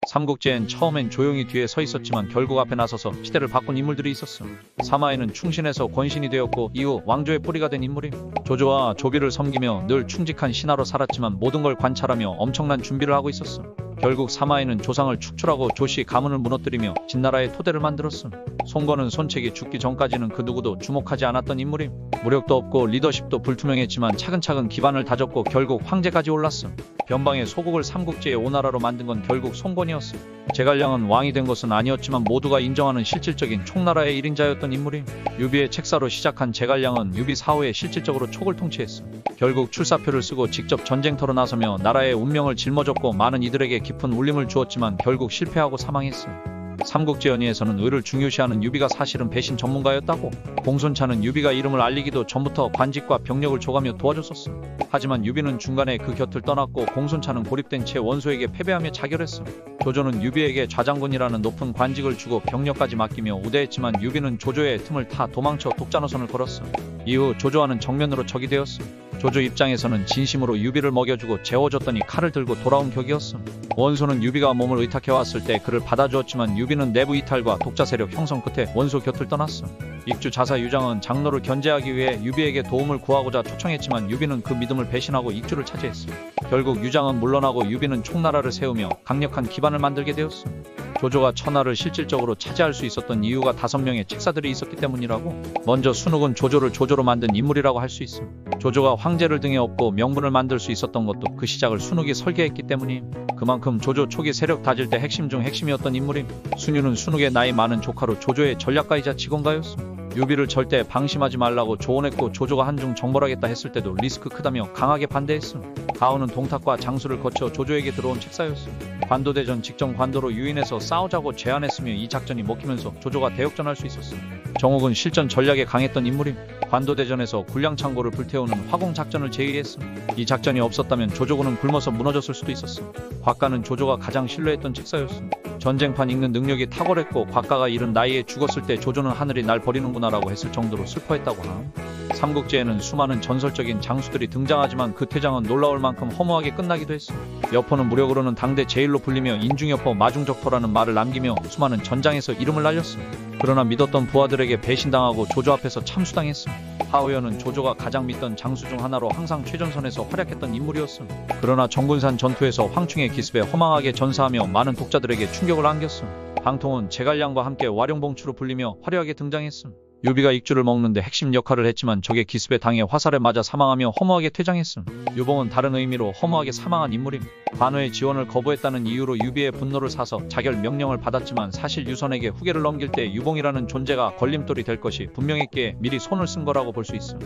삼국지엔 처음엔 조용히 뒤에 서 있었지만 결국 앞에 나서서 시대를 바꾼 인물들이 있었어. 사마에는 충신에서 권신이 되었고 이후 왕조의 뿌리가 된 인물임. 조조와 조비를 섬기며 늘 충직한 신하로 살았지만 모든 걸 관찰하며 엄청난 준비를 하고 있었어. 결국 사마에는 조상을 축출하고 조씨 가문을 무너뜨리며 진나라의 토대를 만들었음. 송건은 손책이 죽기 전까지는 그 누구도 주목하지 않았던 인물임. 무력도 없고 리더십도 불투명했지만 차근차근 기반을 다졌고 결국 황제까지 올랐음. 변방의 소국을 삼국지의 오나라로 만든 건 결국 송건이었음. 제갈량은 왕이 된 것은 아니었지만 모두가 인정하는 실질적인 총나라의 1인자였던 인물임. 유비의 책사로 시작한 제갈량은 유비 사후에 실질적으로 촉을 통치했음. 결국 출사표를 쓰고 직접 전쟁터로 나서며 나라의 운명을 짊어졌고 많은 이들에게 깊은 울림을 주었지만 결국 실패하고 사망했음. 삼국지 연의에서는 의를 중요시하는 유비가 사실은 배신 전문가였다고. 공손차는 유비가 이름을 알리기도 전부터 관직과 병력을 줘가며 도와줬었어. 하지만 유비는 중간에 그 곁을 떠났고 공손차는 고립된 채 원소에게 패배하며 자결했어. 조조는 유비에게 좌장군이라는 높은 관직을 주고 병력까지 맡기며 우대했지만 유비는 조조의 틈을 타 도망쳐 독자노선을 걸었어. 이후 조조와는 정면으로 적이 되었어. 조조 입장에서는 진심으로 유비를 먹여주고 재워줬더니 칼을 들고 돌아온 격이었음. 원소는 유비가 몸을 의탁해왔을 때 그를 받아주었지만 유비는 내부 이탈과 독자 세력 형성 끝에 원소 곁을 떠났음. 익주 자사 유장은 장로를 견제하기 위해 유비에게 도움을 구하고자 초청했지만 유비는 그 믿음을 배신하고 익주를 차지했음. 결국 유장은 물러나고 유비는 총나라를 세우며 강력한 기반을 만들게 되었음. 조조가 천하를 실질적으로 차지할 수 있었던 이유가 5명의 책사들이 있었기 때문이라고. 먼저 순욱은 조조를 조조로 만든 인물이라고 할 수 있음. 조조가 황제를 등에 업고 명분을 만들 수 있었던 것도 그 시작을 순욱이 설계했기 때문임. 그만큼 조조 초기 세력 다질 때 핵심 중 핵심이었던 인물임. 순유는 순욱의 나이 많은 조카로 조조의 전략가이자 직원가였음. 유비를 절대 방심하지 말라고 조언했고 조조가 한중 정벌하겠다 했을 때도 리스크 크다며 강하게 반대했음. 가훈은 동탁과 장수를 거쳐 조조에게 들어온 책사였음. 관도대전 직전 관도로 유인해서 싸우자고 제안했으며 이 작전이 먹히면서 조조가 대역전할 수 있었음. 정옥은 실전 전략에 강했던 인물임. 관도대전에서 군량창고를 불태우는 화공작전을 제의했음. 이 작전이 없었다면 조조군은 굶어서 무너졌을 수도 있었음. 곽가는 조조가 가장 신뢰했던 책사였음. 전쟁판 읽는 능력이 탁월했고 곽가가 이른 나이에 죽었을 때 조조는 하늘이 날 버리는구나 라고 했을 정도로 슬퍼했다고 함. 삼국지에는 수많은 전설적인 장수들이 등장하지만 그 퇴장은 놀라울 만큼 허무하게 끝나기도 했음. 여포는 무력으로는 당대 제일로 불리며 인중여포 마중적포라는 말을 남기며 수많은 전장에서 이름을 날렸음. 그러나 믿었던 부하들에게 배신당하고 조조 앞에서 참수당했음. 하우여는 조조가 가장 믿던 장수 중 하나로 항상 최전선에서 활약했던 인물이었음. 그러나 정군산 전투에서 황충의 기습에 허망하게 전사하며 많은 독자들에게 충격을 안겼음. 방통은 제갈량과 함께 와룡봉추로 불리며 화려하게 등장했음. 유비가 익주를 먹는데 핵심 역할을 했지만 적의 기습에 당해 화살에 맞아 사망하며 허무하게 퇴장했음. 유봉은 다른 의미로 허무하게 사망한 인물임. 관우의 지원을 거부했다는 이유로 유비의 분노를 사서 자결 명령을 받았지만 사실 유선에게 후계를 넘길 때 유봉이라는 존재가 걸림돌이 될 것이 분명했기에 미리 손을 쓴 거라고 볼 수 있음.